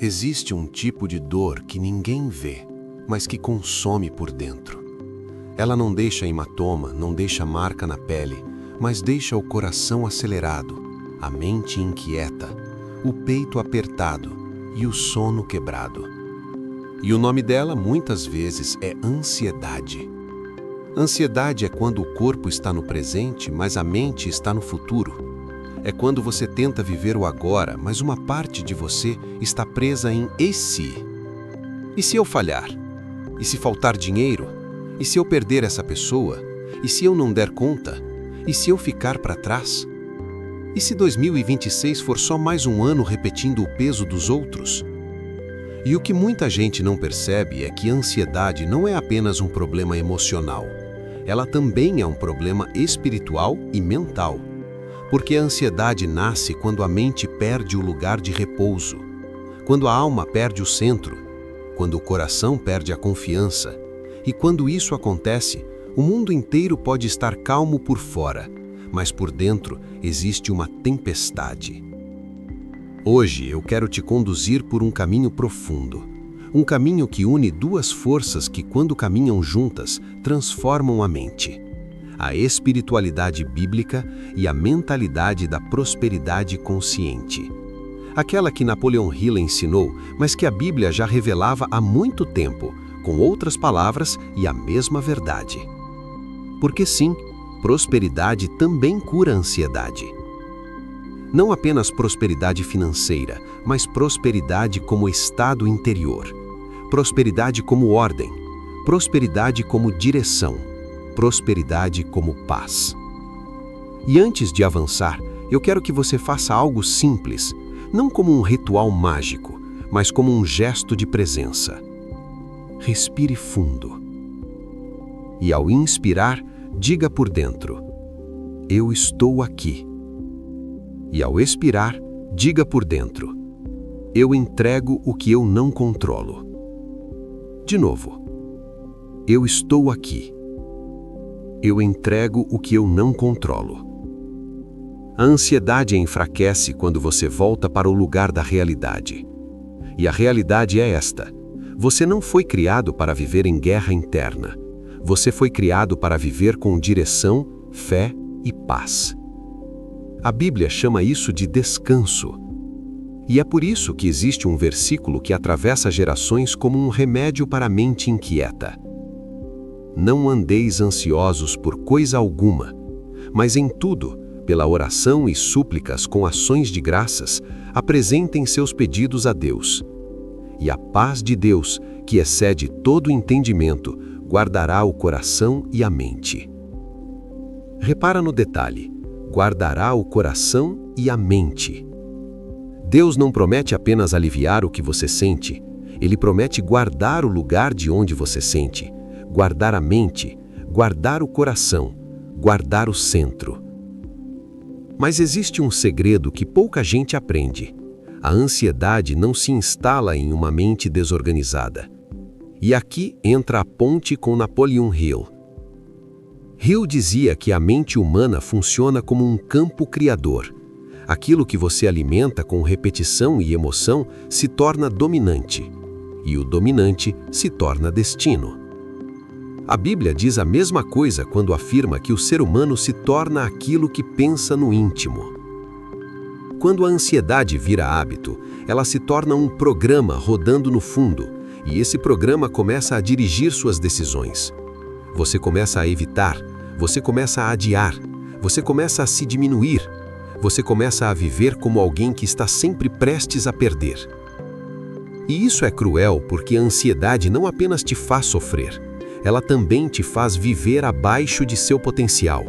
Existe um tipo de dor que ninguém vê, mas que consome por dentro. Ela não deixa hematoma, não deixa marca na pele, mas deixa o coração acelerado, a mente inquieta, o peito apertado e o sono quebrado. E o nome dela, muitas vezes, é ansiedade. Ansiedade é quando o corpo está no presente, mas a mente está no futuro. É quando você tenta viver o agora, mas uma parte de você está presa em "e se?". E se eu falhar? E se faltar dinheiro? E se eu perder essa pessoa? E se eu não der conta? E se eu ficar para trás? E se 2026 for só mais um ano repetindo o peso dos outros? E o que muita gente não percebe é que a ansiedade não é apenas um problema emocional. Ela também é um problema espiritual e mental. Porque a ansiedade nasce quando a mente perde o lugar de repouso, quando a alma perde o centro, quando o coração perde a confiança. E quando isso acontece, o mundo inteiro pode estar calmo por fora, mas por dentro existe uma tempestade. Hoje eu quero te conduzir por um caminho profundo, um caminho que une duas forças que, quando caminham juntas, transformam a mente: a espiritualidade bíblica e a mentalidade da prosperidade consciente. Aquela que Napoleon Hill ensinou, mas que a Bíblia já revelava há muito tempo, com outras palavras e a mesma verdade. Porque sim, prosperidade também cura a ansiedade. Não apenas prosperidade financeira, mas prosperidade como estado interior. Prosperidade como ordem. Prosperidade como direção. Prosperidade como paz. E antes de avançar, eu quero que você faça algo simples, não como um ritual mágico, mas como um gesto de presença. Respire fundo. E ao inspirar, diga por dentro: eu estou aqui. E ao expirar, diga por dentro: eu entrego o que eu não controlo. De novo: eu estou aqui. Eu entrego o que eu não controlo. A ansiedade enfraquece quando você volta para o lugar da realidade. E a realidade é esta: você não foi criado para viver em guerra interna. Você foi criado para viver com direção, fé e paz. A Bíblia chama isso de descanso. E é por isso que existe um versículo que atravessa gerações como um remédio para a mente inquieta. Não andeis ansiosos por coisa alguma, mas em tudo, pela oração e súplicas com ações de graças, apresentem seus pedidos a Deus. E a paz de Deus, que excede todo entendimento, guardará o coração e a mente. Repara no detalhe: guardará o coração e a mente. Deus não promete apenas aliviar o que você sente, Ele promete guardar o lugar de onde você sente, guardar a mente, guardar o coração, guardar o centro. Mas existe um segredo que pouca gente aprende. A ansiedade não se instala em uma mente desorganizada. E aqui entra a ponte com Napoleon Hill. Hill dizia que a mente humana funciona como um campo criador. Aquilo que você alimenta com repetição e emoção se torna dominante, e o dominante se torna destino. A Bíblia diz a mesma coisa quando afirma que o ser humano se torna aquilo que pensa no íntimo. Quando a ansiedade vira hábito, ela se torna um programa rodando no fundo, e esse programa começa a dirigir suas decisões. Você começa a evitar, você começa a adiar, você começa a se diminuir, você começa a viver como alguém que está sempre prestes a perder. E isso é cruel porque a ansiedade não apenas te faz sofrer, ela também te faz viver abaixo de seu potencial.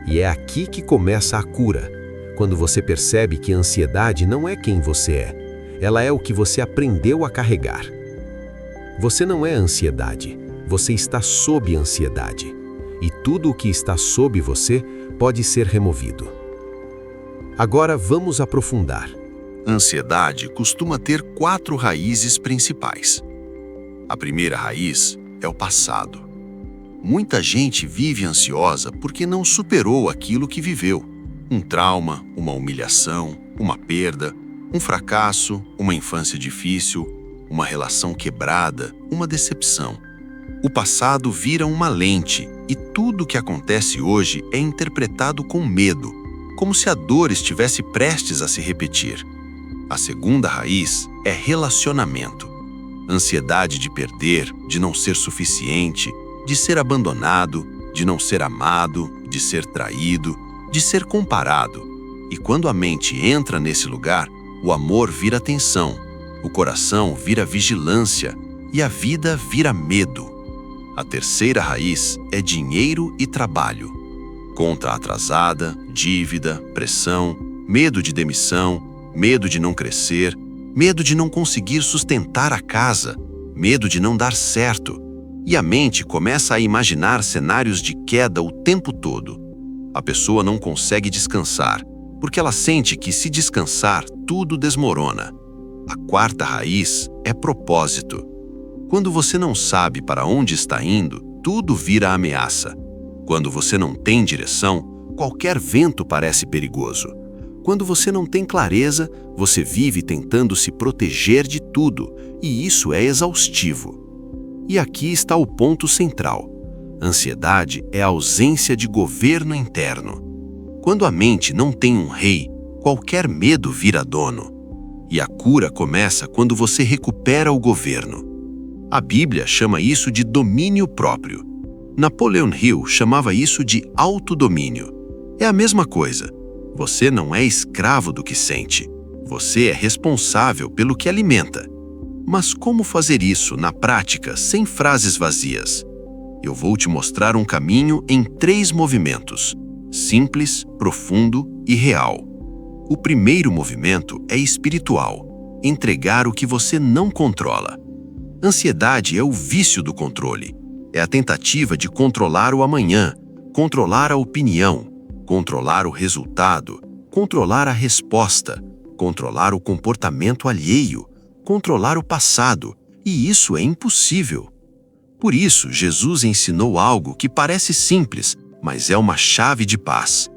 E é aqui que começa a cura, quando você percebe que a ansiedade não é quem você é, ela é o que você aprendeu a carregar. Você não é ansiedade, você está sob ansiedade. E tudo o que está sob você pode ser removido. Agora vamos aprofundar. Ansiedade costuma ter 4 raízes principais. A primeira raiz é o passado. Muita gente vive ansiosa porque não superou aquilo que viveu. Um trauma, uma humilhação, uma perda, Um fracasso, uma infância difícil, uma relação quebrada, uma decepção. O passado vira uma lente e tudo o que acontece hoje é interpretado com medo, como se a dor estivesse prestes a se repetir. A segunda raiz é relacionamento. Ansiedade de perder, de não ser suficiente, de ser abandonado, de não ser amado, de ser traído, de ser comparado. E quando a mente entra nesse lugar, o amor vira tensão, o coração vira vigilância e a vida vira medo. A terceira raiz é dinheiro e trabalho. Conta atrasada, dívida, pressão, medo de demissão, medo de não crescer, medo de não conseguir sustentar a casa, medo de não dar certo. E a mente começa a imaginar cenários de queda o tempo todo. A pessoa não consegue descansar, porque ela sente que se descansar, tudo desmorona. A quarta raiz é propósito. Quando você não sabe para onde está indo, tudo vira ameaça. Quando você não tem direção, qualquer vento parece perigoso. Quando você não tem clareza, você vive tentando se proteger de tudo, e isso é exaustivo. E aqui está o ponto central. Ansiedade é a ausência de governo interno. Quando a mente não tem um rei, qualquer medo vira dono. E a cura começa quando você recupera o governo. A Bíblia chama isso de domínio próprio. Napoleon Hill chamava isso de autodomínio. É a mesma coisa. Você não é escravo do que sente. Você é responsável pelo que alimenta. Mas como fazer isso na prática, sem frases vazias? Eu vou te mostrar um caminho em 3 movimentos: simples, profundo e real. O primeiro movimento é espiritual: entregar o que você não controla. Ansiedade é o vício do controle. É a tentativa de controlar o amanhã, controlar a opinião, controlar o resultado, controlar a resposta, controlar o comportamento alheio, controlar o passado, e isso é impossível. Por isso, Jesus ensinou algo que parece simples, mas é uma chave de paz.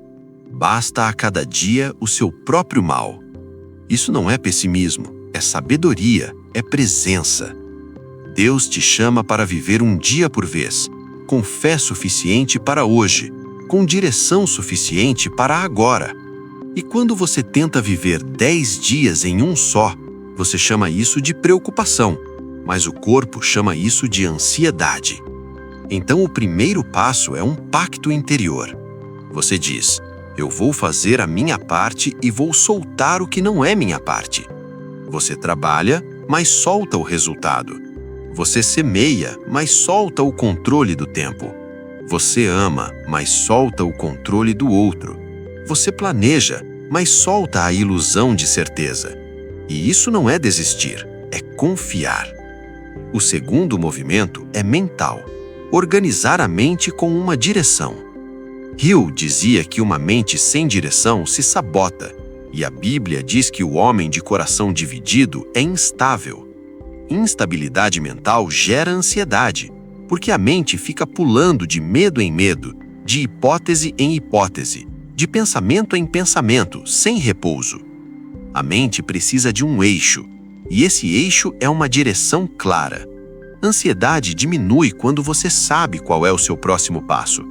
Basta a cada dia o seu próprio mal. Isso não é pessimismo, é sabedoria, é presença. Deus te chama para viver um dia por vez, com fé suficiente para hoje, com direção suficiente para agora. E quando você tenta viver 10 dias em um só, você chama isso de preocupação, mas o corpo chama isso de ansiedade. Então o primeiro passo é um pacto interior. Você diz: eu vou fazer a minha parte e vou soltar o que não é minha parte. Você trabalha, mas solta o resultado. Você semeia, mas solta o controle do tempo. Você ama, mas solta o controle do outro. Você planeja, mas solta a ilusão de certeza. E isso não é desistir, é confiar. O segundo movimento é mental: organizar a mente com uma direção. Hill dizia que uma mente sem direção se sabota, e a Bíblia diz que o homem de coração dividido é instável. Instabilidade mental gera ansiedade, porque a mente fica pulando de medo em medo, de hipótese em hipótese, de pensamento em pensamento, sem repouso. A mente precisa de um eixo, e esse eixo é uma direção clara. Ansiedade diminui quando você sabe qual é o seu próximo passo.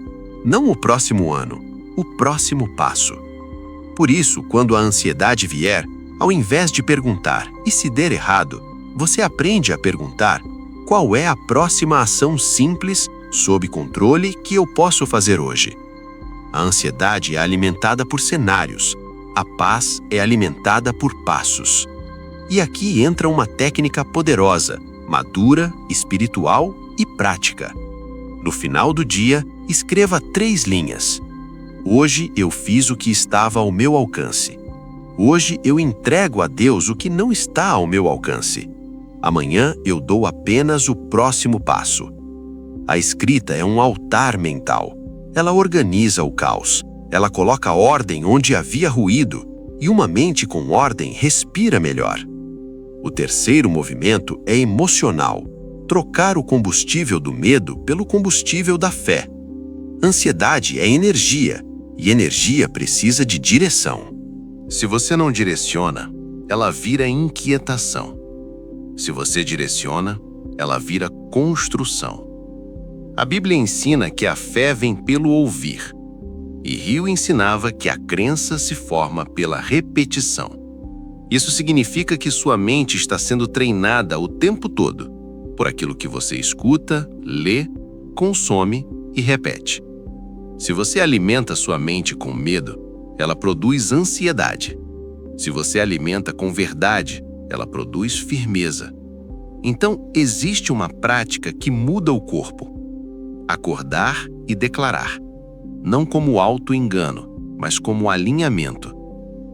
Não o próximo ano, o próximo passo. Por isso, quando a ansiedade vier, ao invés de perguntar, e se der errado, você aprende a perguntar: qual é a próxima ação simples, sob controle, que eu posso fazer hoje? A ansiedade é alimentada por cenários. A paz é alimentada por passos. E aqui entra uma técnica poderosa, madura, espiritual e prática. No final do dia, escreva 3 linhas. Hoje eu fiz o que estava ao meu alcance. Hoje eu entrego a Deus o que não está ao meu alcance. Amanhã eu dou apenas o próximo passo. A escrita é um altar mental. Ela organiza o caos. Ela coloca ordem onde havia ruído, e uma mente com ordem respira melhor. O terceiro movimento é emocional: trocar o combustível do medo pelo combustível da fé. Ansiedade é energia, e energia precisa de direção. Se você não direciona, ela vira inquietação. Se você direciona, ela vira construção. A Bíblia ensina que a fé vem pelo ouvir, e Rio ensinava que a crença se forma pela repetição. Isso significa que sua mente está sendo treinada o tempo todo por aquilo que você escuta, lê, consome e repete. Se você alimenta sua mente com medo, ela produz ansiedade. Se você alimenta com verdade, ela produz firmeza. Então, existe uma prática que muda o corpo: acordar e declarar, não como auto-engano, mas como alinhamento.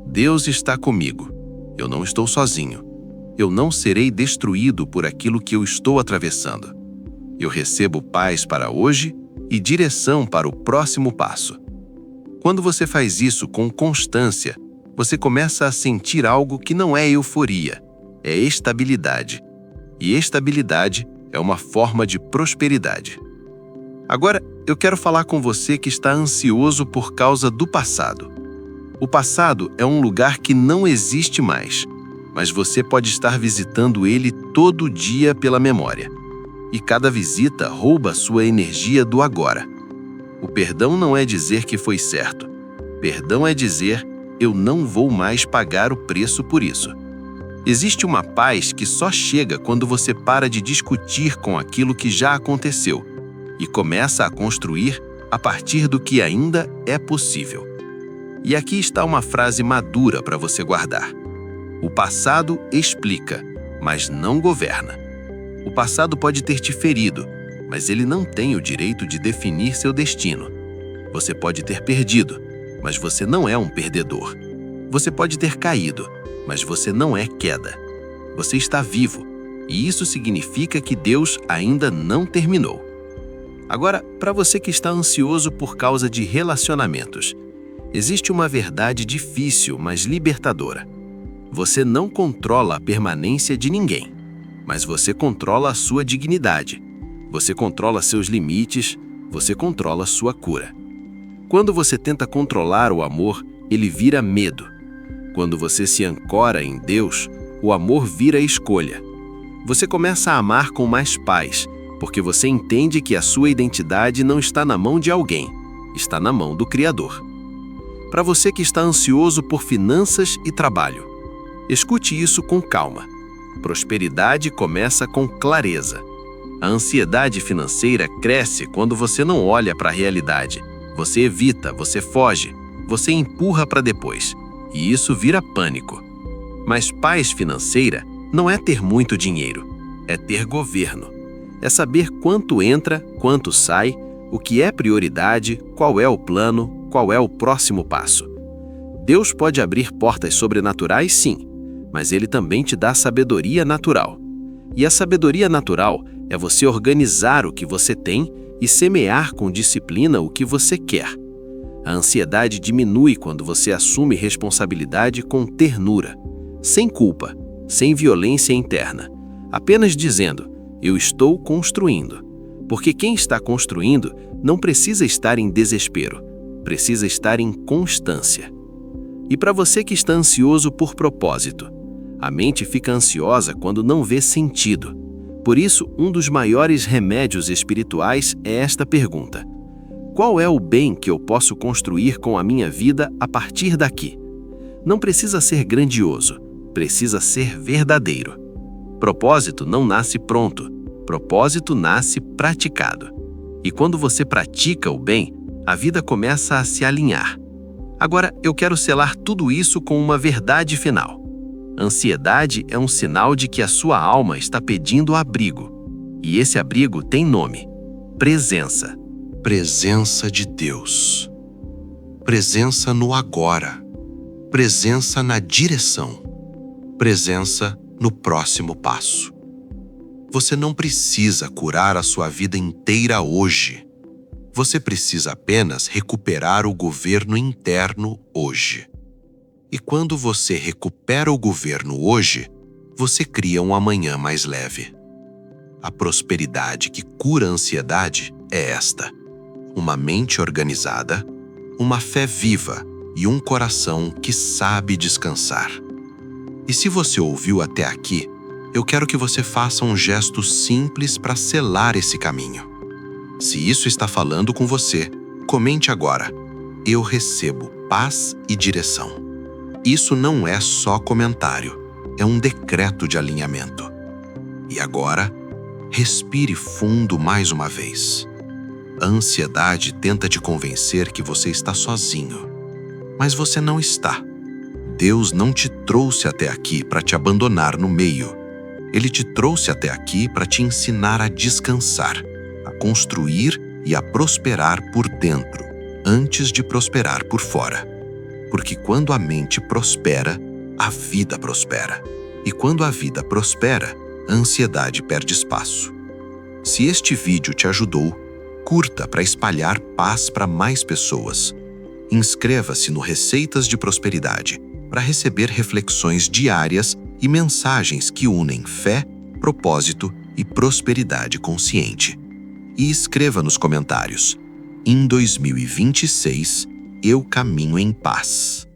Deus está comigo. Eu não estou sozinho. Eu não serei destruído por aquilo que eu estou atravessando. Eu recebo paz para hoje e direção para o próximo passo. Quando você faz isso com constância, você começa a sentir algo que não é euforia, é estabilidade. E estabilidade é uma forma de prosperidade. Agora, eu quero falar com você que está ansioso por causa do passado. O passado é um lugar que não existe mais, mas você pode estar visitando ele todo dia pela memória. E cada visita rouba sua energia do agora. O perdão não é dizer que foi certo. Perdão é dizer: eu não vou mais pagar o preço por isso. Existe uma paz que só chega quando você para de discutir com aquilo que já aconteceu e começa a construir a partir do que ainda é possível. E aqui está uma frase madura para você guardar. O passado explica, mas não governa. O passado pode ter te ferido, mas ele não tem o direito de definir seu destino. Você pode ter perdido, mas você não é um perdedor. Você pode ter caído, mas você não é queda. Você está vivo, e isso significa que Deus ainda não terminou. Agora, para você que está ansioso por causa de relacionamentos, existe uma verdade difícil, mas libertadora. Você não controla a permanência de ninguém, mas você controla a sua dignidade. Você controla seus limites, você controla sua cura. Quando você tenta controlar o amor, ele vira medo. Quando você se ancora em Deus, o amor vira escolha. Você começa a amar com mais paz, porque você entende que a sua identidade não está na mão de alguém, está na mão do Criador. Para você que está ansioso por finanças e trabalho, escute isso com calma. Prosperidade começa com clareza. A ansiedade financeira cresce quando você não olha para a realidade. Você evita, você foge, você empurra para depois. E isso vira pânico. Mas paz financeira não é ter muito dinheiro, é ter governo. É saber quanto entra, quanto sai, o que é prioridade, qual é o plano, qual é o próximo passo. Deus pode abrir portas sobrenaturais, sim, mas Ele também te dá sabedoria natural. E a sabedoria natural é você organizar o que você tem e semear com disciplina o que você quer. A ansiedade diminui quando você assume responsabilidade com ternura, sem culpa, sem violência interna, apenas dizendo: eu estou construindo. Porque quem está construindo não precisa estar em desespero, precisa estar em constância. E para você que está ansioso por propósito, a mente fica ansiosa quando não vê sentido. Por isso, um dos maiores remédios espirituais é esta pergunta: qual é o bem que eu posso construir com a minha vida a partir daqui? Não precisa ser grandioso, precisa ser verdadeiro. Propósito não nasce pronto, propósito nasce praticado. E quando você pratica o bem, a vida começa a se alinhar. Agora, eu quero selar tudo isso com uma verdade final. Ansiedade é um sinal de que a sua alma está pedindo abrigo. E esse abrigo tem nome: presença. Presença de Deus. Presença no agora. Presença na direção. Presença no próximo passo. Você não precisa curar a sua vida inteira hoje. Você precisa apenas recuperar o governo interno hoje. E quando você recupera o governo hoje, você cria um amanhã mais leve. A prosperidade que cura a ansiedade é esta: uma mente organizada, uma fé viva e um coração que sabe descansar. E se você ouviu até aqui, eu quero que você faça um gesto simples para selar esse caminho. Se isso está falando com você, comente agora: eu recebo paz e direção. Isso não é só comentário, é um decreto de alinhamento. E agora, respire fundo mais uma vez. A ansiedade tenta te convencer que você está sozinho, mas você não está. Deus não te trouxe até aqui para te abandonar no meio. Ele te trouxe até aqui para te ensinar a descansar, a construir e a prosperar por dentro, antes de prosperar por fora. Porque quando a mente prospera, a vida prospera. E quando a vida prospera, a ansiedade perde espaço. Se este vídeo te ajudou, curta para espalhar paz para mais pessoas. Inscreva-se no Receitas de Prosperidade para receber reflexões diárias e mensagens que unem fé, propósito e prosperidade consciente. E escreva nos comentários: em 2026, eu caminho em paz.